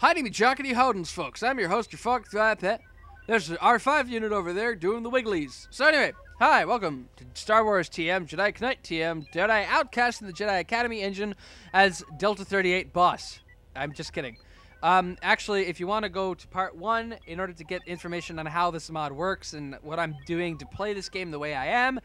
Heidi me jockety hodens, folks. I'm your host, your fuck pet. There's the R5 unit over there doing the wigglies. So anyway, hi, welcome to Star Wars TM, Jedi Knight TM, Jedi Outcast in the Jedi Academy engine as Delta 38 boss. I'm just kidding. Actually, if you want to go to part 1 in order to get information on how this mod works and what I'm doing to play this game the way I am,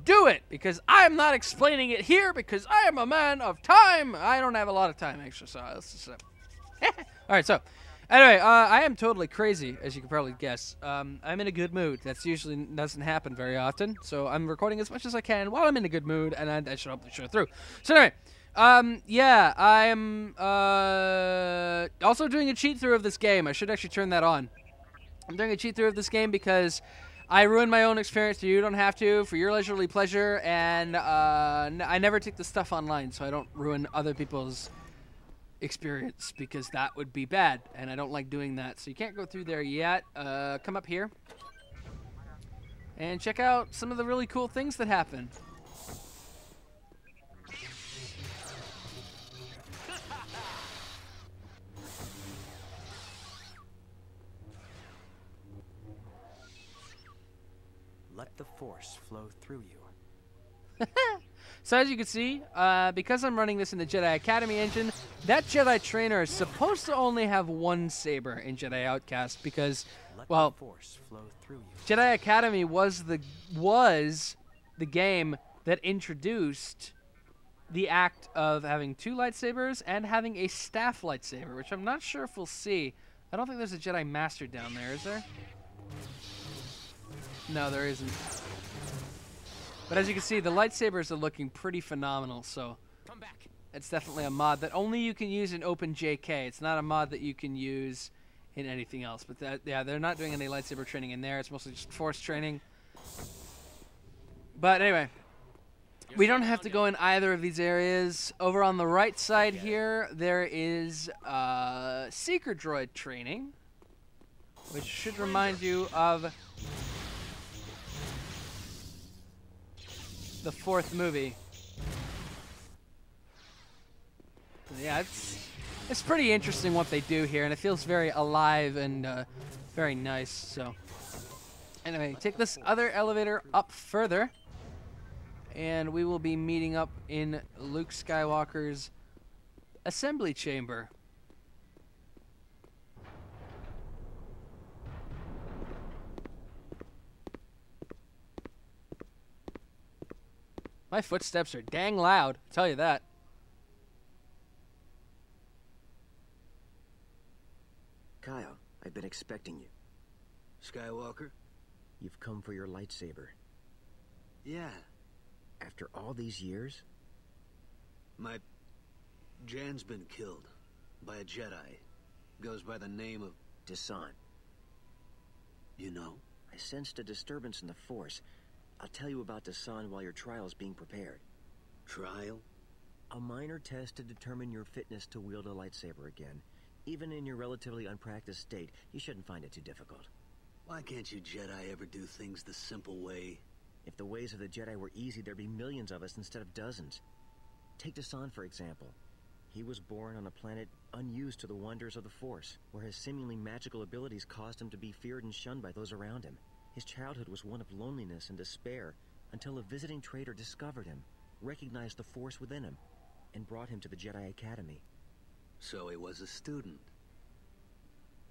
do it! Because I'm not explaining it here because I am a man of time! I don't have a lot of time, actually, so let's just... Alright, so, anyway, I am totally crazy, as you can probably guess. I'm in a good mood. That's usually doesn't happen very often, so I'm recording as much as I can while I'm in a good mood, and I should hopefully show through. So anyway, yeah, I'm also doing a cheat through of this game. I should actually turn that on. I'm doing a cheat through of this game because I ruined my own experience, so you don't have to, for your leisurely pleasure, and I never take the stuff online, so I don't ruin other people's experience, because that would be bad, and I don't like doing that. So you can't go through there yet. Come up here and check out some of the really cool things that happen. Let the Force flow through you. So as you can see, because I'm running this in the Jedi Academy engine, that Jedi trainer is supposed to only have one saber in Jedi Outcast because, well, the Force flow through you. Jedi Academy was the game that introduced the act of having 2 lightsabers and having a staff lightsaber, which I'm not sure if we'll see. I don't think there's a Jedi Master down there, is there? No, there isn't. But as you can see, the lightsabers are looking pretty phenomenal, so Come back. it's definitely a mod that only you can use in OpenJK. It's not a mod that you can use in anything else. But yeah, they're not doing any lightsaber training in there. It's mostly just force training. But anyway, we don't have to go in either of these areas. Over on the right side here, there is Seeker Droid training, which should remind you of the 4th movie. Yeah, it's pretty interesting what they do here, and it feels very alive and very nice. So anyway, take this other elevator up further, and we will be meeting up in Luke Skywalker's assembly chamber. My footsteps are dang loud, I'll tell you that. Kyle, I've been expecting you. Skywalker? You've come for your lightsaber. Yeah. After all these years? Jan's been killed by a Jedi. Goes by the name of Desan. You know? I sensed a disturbance in the Force. I'll tell you about Desan while your trial is being prepared. Trial? A minor test to determine your fitness to wield a lightsaber again. Even in your relatively unpracticed state, you shouldn't find it too difficult. Why can't you Jedi ever do things the simple way? If the ways of the Jedi were easy, there'd be millions of us instead of dozens. Take Desan, for example. He was born on a planet unused to the wonders of the Force, where his seemingly magical abilities caused him to be feared and shunned by those around him. His childhood was one of loneliness and despair, until a visiting trader discovered him, recognized the Force within him, and brought him to the Jedi Academy. So he was a student.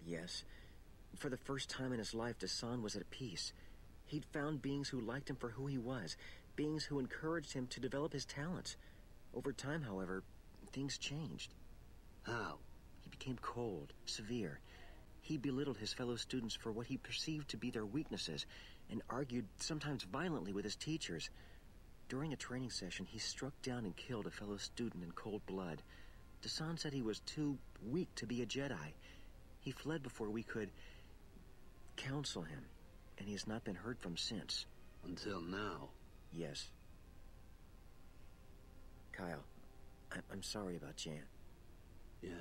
Yes. For the first time in his life, Desan was at peace. He'd found beings who liked him for who he was, beings who encouraged him to develop his talents. Over time, however, things changed. How? He became cold, severe. He belittled his fellow students for what he perceived to be their weaknesses, and argued, sometimes violently, with his teachers. During a training session, he struck down and killed a fellow student in cold blood. Desan said he was too weak to be a Jedi. He fled before we could counsel him, and he has not been heard from since. Until now. Yes. Kyle, I'm sorry about Jan. Yeah.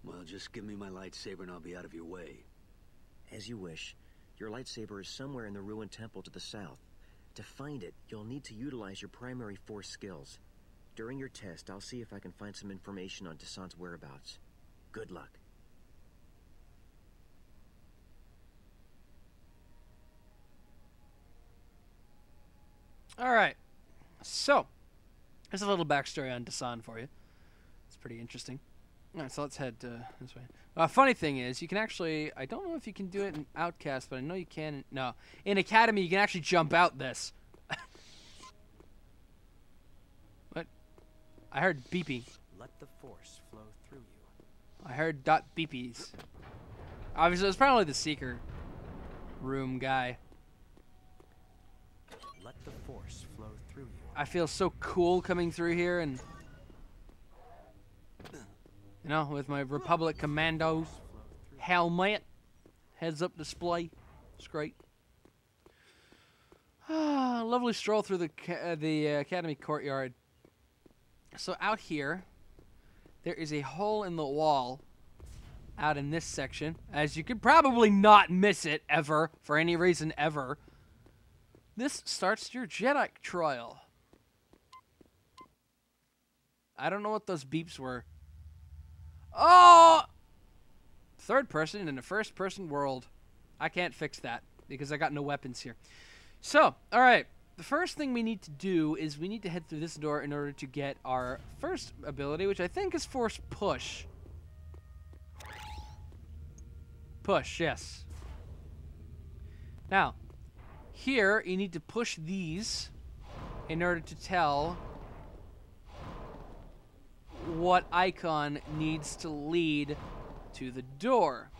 Well, just give me my lightsaber and I'll be out of your way. As you wish. Your lightsaber is somewhere in the ruined temple to the south. To find it, you'll need to utilize your primary Force skills. During your test, I'll see if I can find some information on Desan's whereabouts. Good luck. All right. So, there's a little backstory on Dasan for you. It's pretty interesting. All right, so let's head this way. Funny thing is, you can actually... I don't know if you can do it in Outcast, but I know you can... No. In Academy, you can actually jump out this. What? I heard beeping. Let the force flow through you. I heard dot beepies. Obviously, it's probably the Seeker room guy. Let the force flow through you. I feel so cool coming through here and... You know, with my Republic Commandos helmet, heads-up display. It's great. Lovely stroll through the Academy courtyard. So out here, there is a hole in the wall out in this section. As you could probably not miss it ever, for any reason ever. This starts your Jedi trial. I don't know what those beeps were. Oh! Third person in a first person world. I can't fix that because I got no weapons here. So, alright. The first thing we need to do is we need to head through this door in order to get our first ability, which I think is Force Push. Push, yes. Now, here you need to push these in order to tell what icon needs to lead to the door.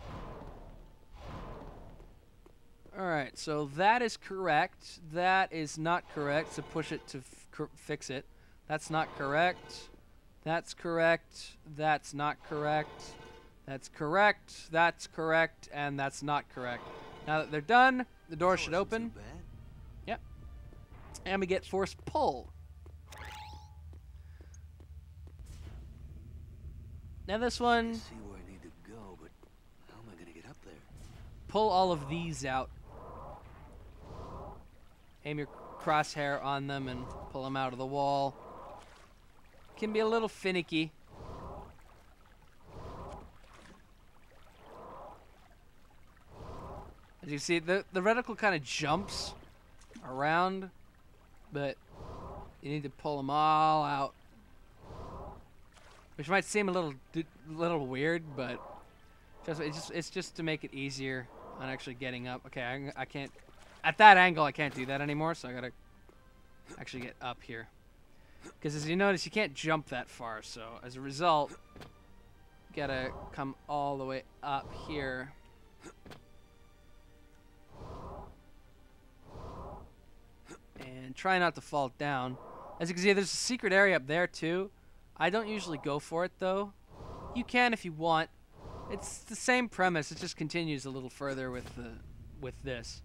Alright, so that is correct. That is not correct, so push it to fix it. That's not correct. That's correct. That's not correct. That's correct. That's correct. And that's not correct. Now that they're done, the door should open. Yep. And we get Force Pull. Now this one, See where I need to go, but how am I gonna get up there? pull all of these out. Aim your crosshair on them and pull them out of the wall. Can be a little finicky. As you see, the reticle kind of jumps around, but you need to pull them all out. Which might seem a little weird, but it's just to make it easier on actually getting up. Okay, I can't at that angle. I can't do that anymore, so I gotta actually get up here. Because as you notice, you can't jump that far. So as a result, you gotta come all the way up here. And try not to fall down. As you can see, there's a secret area up there too. I don't usually go for it though. You can if you want. It's the same premise. It just continues a little further with this.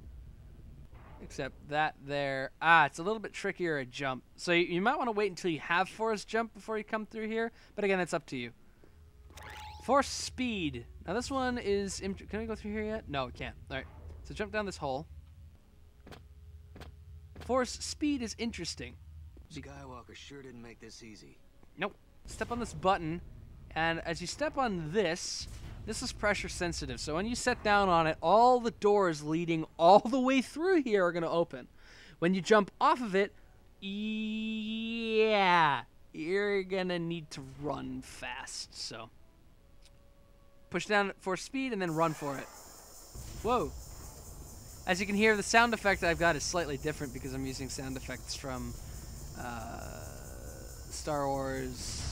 Except that there. It's a little bit trickier at jump. So you might want to wait until you have Force Jump before you come through here. But again, it's up to you. Force Speed. Now this one is... Can we go through here yet? No, we can't. Alright. So jump down this hole. Force Speed is interesting. Skywalker sure didn't make this easy. Nope. Step on this button, and as you step on this is pressure sensitive. So when you set down on it, all the doors leading all the way through here are going to open. When you jump off of it, yeah, you're going to need to run fast. So push down for speed and then run for it. Whoa. As you can hear, the sound effect I've got is slightly different because I'm using sound effects from Star Wars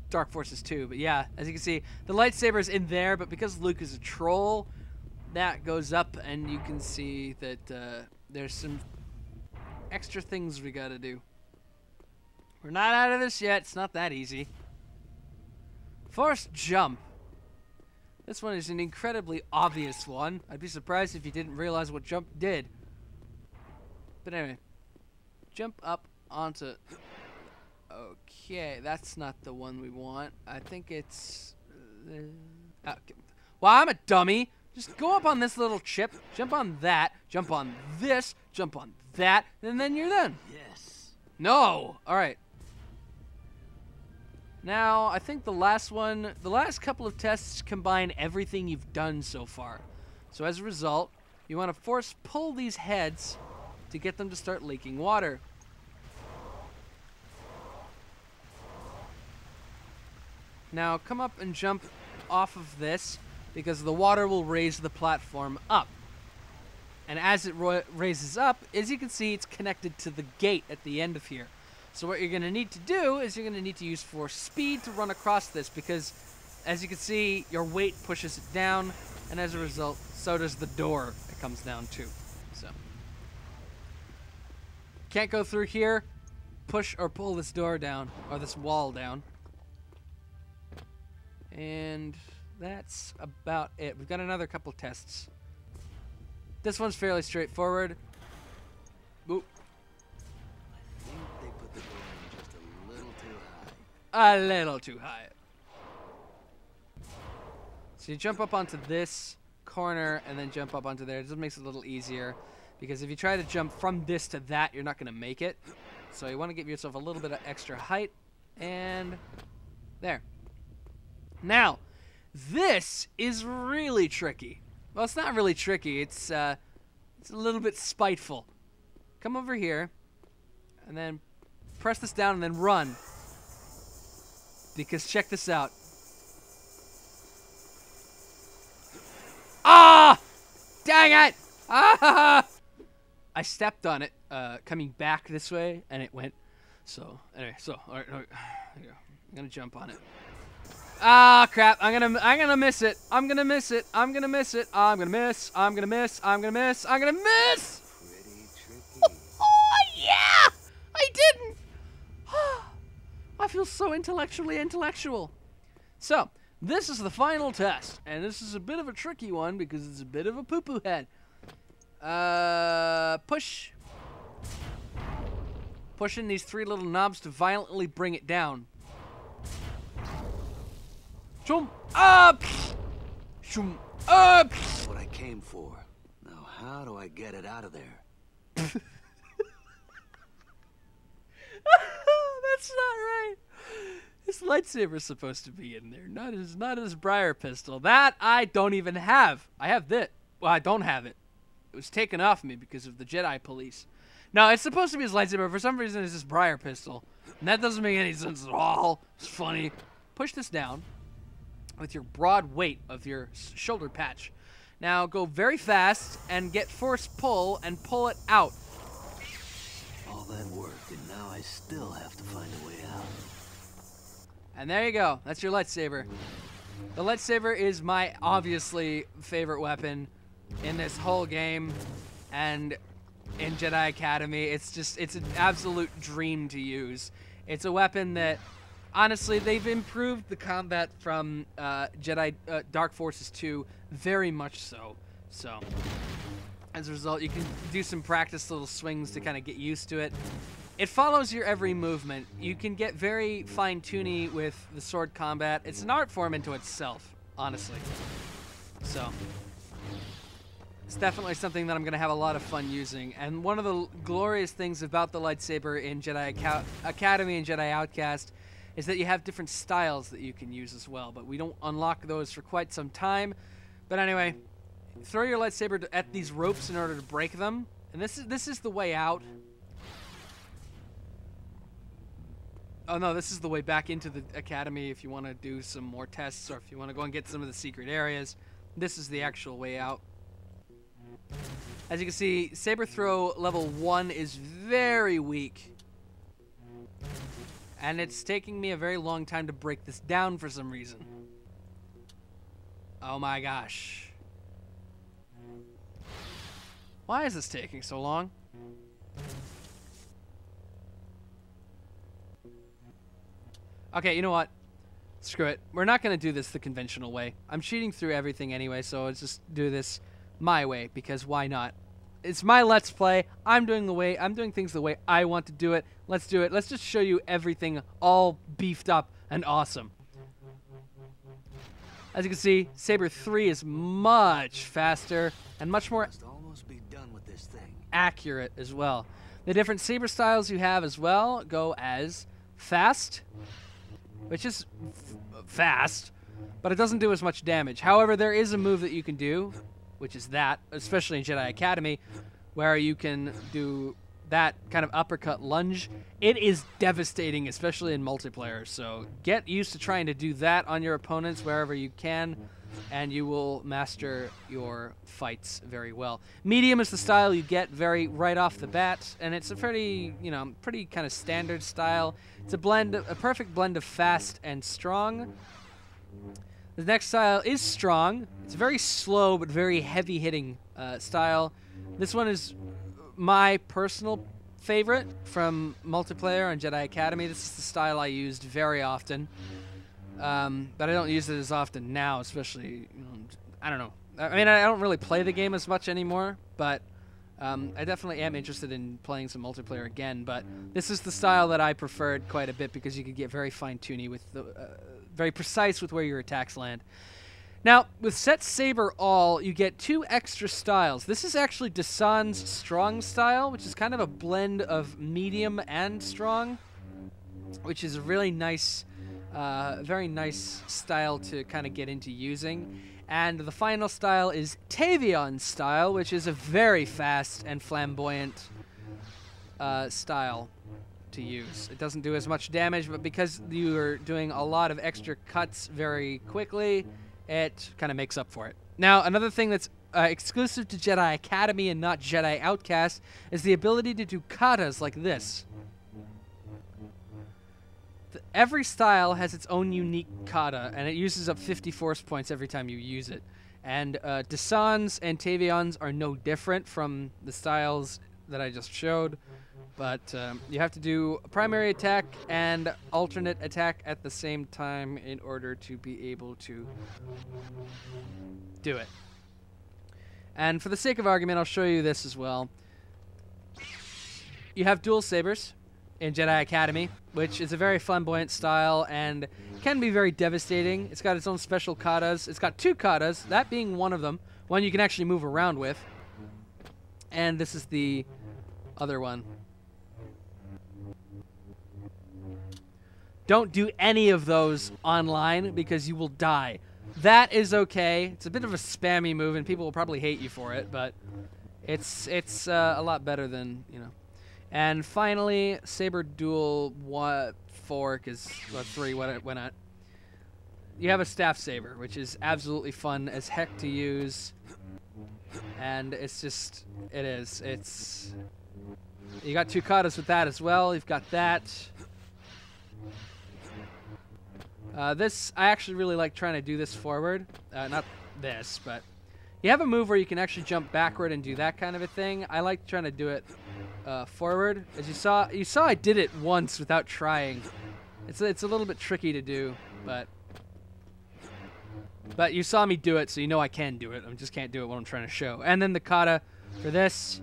Dark Forces 2. But yeah, as you can see, the lightsaber's in there, but because Luke is a troll, that goes up, and you can see that there's some extra things we gotta do. We're not out of this yet. It's not that easy. Force Jump. This one is an incredibly obvious one. I'd be surprised if you didn't realize what jump did. But anyway, jump up onto... Okay, that's not the one we want. I think it's... Okay. Well, I'm a dummy. Just go up on this little chip, jump on that, jump on this, jump on that, and then you're done. Yes. No! Alright. Now, I think the last couple of tests combine everything you've done so far. So as a result, you want to force pull these heads to get them to start leaking water. Now come up and jump off of this, because the water will raise the platform up. And as it raises up, as you can see, it's connected to the gate at the end of here. So what you're going to need to do is you're going to need to use force speed to run across this, because as you can see, your weight pushes it down, and as a result, so does the door. It comes down too. So can't go through here. Push or pull this door down, or this wall down. And that's about it. We've got another couple tests. This one's fairly straightforward. Oop. I think they put the door in just a little too A high. little too high. So you jump up onto this corner and then jump up onto there. It just makes it a little easier, because if you try to jump from this to that, you're not going to make it. So you want to give yourself a little bit of extra height. And there. Now, this is really tricky. Well, it's not really tricky. It's a little bit spiteful. Come over here, and then press this down, and then run. Because check this out. Ah! Dang it! Ah! I stepped on it coming back this way, and it went. So anyway, all right, there you go. I'm gonna jump on it. Ah, crap. I'm gonna miss it. I'm gonna miss it. I'm gonna miss it. I'm gonna miss. I'm gonna miss. I'm gonna miss. I'm gonna miss. Pretty tricky. Oh, yeah! I didn't. I feel so intellectual. So, this is the final test, and this is a bit of a tricky one because it's a bit of a poo-poo head. Push. Pushing these three little knobs to violently bring it down. Jump up! Jump up! That's what I came for. Now, how do I get it out of there? That's not right. His lightsaber's supposed to be in there, not his Bryar pistol. That I don't even have. I have this. Well, I don't have it. It was taken off me because of the Jedi police. No, it's supposed to be his lightsaber. For some reason, it's his Bryar pistol. And that doesn't make any sense at all. It's funny. Push this down with your broad weight of your shoulder patch. Now go very fast and get force pull and pull it out. All that worked, and now I still have to find a way out. And there you go. That's your lightsaber. The lightsaber is my obviously favorite weapon in this whole game and in Jedi Academy. It's an absolute dream to use. It's a weapon that, honestly, they've improved the combat from Jedi Dark Forces 2 very much so. So, as a result, you can do some practice little swings to kind of get used to it. It follows your every movement. You can get very fine-tuney with the sword combat. It's an art form into itself, honestly. So, it's definitely something that I'm going to have a lot of fun using. And one of the glorious things about the lightsaber in Jedi Academy and Jedi Outcast is that you have different styles that you can use as well, but we don't unlock those for quite some time. But anyway, throw your lightsaber at these ropes in order to break them, and this is the way out. Oh no, this is the way back into the academy if you want to do some more tests, or if you want to go and get some of the secret areas. This is the actual way out. As you can see, saber throw level 1 is very weak. And it's taking me a very long time to break this down for some reason. Oh my gosh. Why is this taking so long? Okay, you know what? Screw it. We're not going to do this the conventional way. I'm cheating through everything anyway, so let's just do this my way, because why not? It's my Let's Play. I'm doing things the way I want to do it. Let's do it. Let's just show you everything all beefed up and awesome. As you can see, Saber 3 is much faster and much more Must almost be done with this thing. accurate as well. The different saber styles you have as well go as fast, which is fast, but it doesn't do as much damage. However, there is a move that you can do, which is that, especially in Jedi Academy, where you can do that kind of uppercut lunge. It is devastating, especially in multiplayer. So get used to trying to do that on your opponents wherever you can, and you will master your fights very well. Medium is the style you get right off the bat, and it's a pretty kind of standard style. It's a perfect blend of fast and strong. The next style is strong. It's very slow but very heavy-hitting style. This one is my personal favorite from multiplayer and Jedi Academy. This is the style I used very often, but I don't use it as often now, especially, I don't know. I mean, I don't really play the game as much anymore, but I definitely am interested in playing some multiplayer again, but this is the style that I preferred quite a bit because you could get very fine-tuney with very precise with where your attacks land. Now, with Set Saber All, you get 2 extra styles. This is actually Dasan's strong style, which is kind of a blend of medium and strong, which is a really nice, very nice style to kind of get into using. And the final style is Tavion's style, which is a very fast and flamboyant style to use. It doesn't do as much damage, but because you're doing a lot of extra cuts very quickly, it kind of makes up for it. Now, another thing that's exclusive to Jedi Academy and not Jedi Outcast is the ability to do katas like this. Every style has its own unique kata, and it uses up 50 force points every time you use it. And Dasan's and Tavion's are no different from the styles that I just showed. But you have to do a primary attack and alternate attack at the same time in order to be able to do it. And for the sake of argument, I'll show you this as well. You have dual sabers in Jedi Academy, which is a very flamboyant style and can be very devastating. It's got its own special katas. It's got 2 katas, that being one of them. One you can actually move around with. And this is the other one. Don't do any of those online because you will die. That is okay. It's a bit of a spammy move, and people will probably hate you for it, but it's a lot better than, And finally, Saber Dual 4, because 3, why not? You have a Staff Saber, which is absolutely fun as heck to use, and it's just, you got 2 katas with that as well. You've got that. This, I actually really like trying to do this forward. Not this, but you have a move where you can actually jump backward and do that kind of a thing. I like trying to do it forward. As you saw I did it once without trying. It's a little bit tricky to do, but you saw me do it, so you know I can do it. I just can't do it when I'm trying to show. And then the kata for this.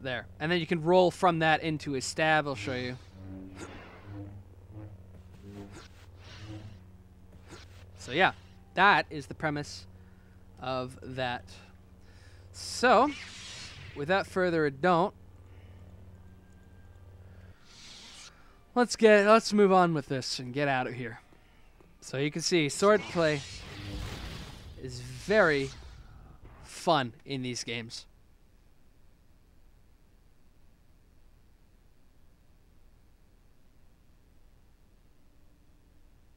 There. And then you can roll from that into a stab. I'll show you. So yeah, that is the premise of that. So, without further ado, let's move on with this and get out of here. So you can see swordplay is very fun in these games.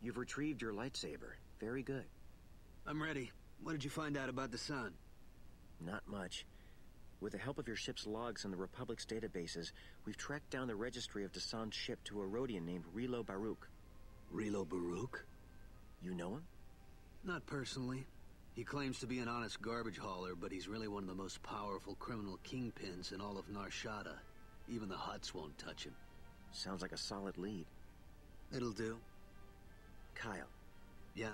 You've retrieved your lightsaber. Very good. I'm ready. What did you find out about the sun? Not much. With the help of your ship's logs and the Republic's databases, we've tracked down the registry of Dasan's ship to a Rhodian named Rilo Baruch. Rilo Baruch? You know him? Not personally. He claims to be an honest garbage hauler, but he's really one of the most powerful criminal kingpins in all of Nar Shaddaa. Even the Hutts won't touch him. Sounds like a solid lead. It'll do. Kyle. Yeah?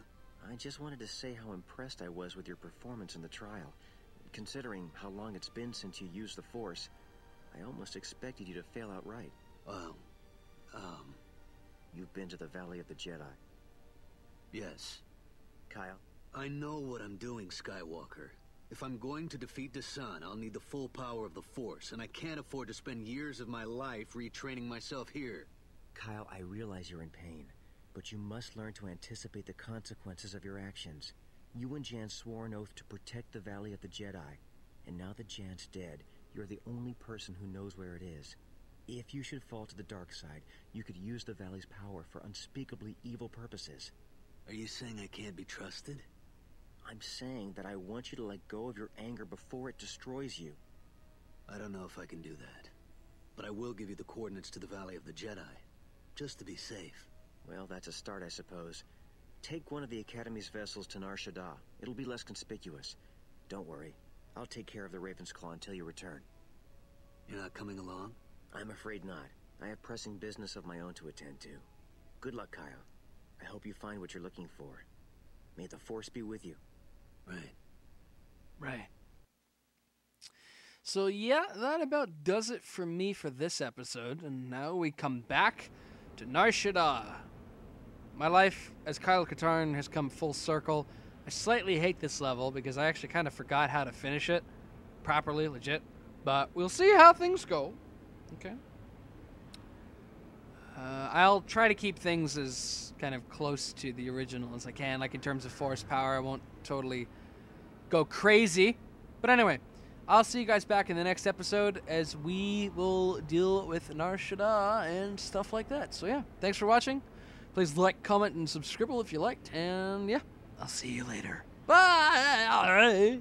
I just wanted to say how impressed I was with your performance in the trial. Considering how long it's been since you used the Force, I almost expected you to fail outright. You've been to the Valley of the Jedi. Yes. Kyle? I know what I'm doing, Skywalker. If I'm going to defeat the Sun, I'll need the full power of the Force, and I can't afford to spend years of my life retraining myself here. Kyle, I realize you're in pain, but you must learn to anticipate the consequences of your actions. You and Jan swore an oath to protect the Valley of the Jedi, And now that Jan's dead, you're the only person who knows where it is. If you should fall to the dark side, you could use the Valley's power for unspeakably evil purposes. Are you saying I can't be trusted? I'm saying that I want you to let go of your anger before it destroys you. I don't know if I can do that. But I will give you the coordinates to the Valley of the Jedi. Just to be safe. Well, that's a start, I suppose. Take one of the Academy's vessels to Nar Shaddaa. It'll be less conspicuous. Don't worry. I'll take care of the Raven's Claw until you return. You're not coming along? I'm afraid not. I have pressing business of my own to attend to. Good luck, Kyle. I hope you find what you're looking for. May the Force be with you. Right. So yeah, that about does it for me for this episode. And now we come back to Nar Shaddaa. My life as Kyle Katarn has come full circle. I slightly hate this level because I actually kind of forgot how to finish it properly, legit. But we'll see how things go. Okay. I'll try to keep things as kind of close to the original as I can. Like in terms of force power, I won't totally go crazy. But anyway, I'll see you guys back in the next episode as we will deal with Nar Shaddaa and stuff like that. So yeah, thanks for watching. Please like, comment, and subscribe if you liked. And yeah, I'll see you later. Bye!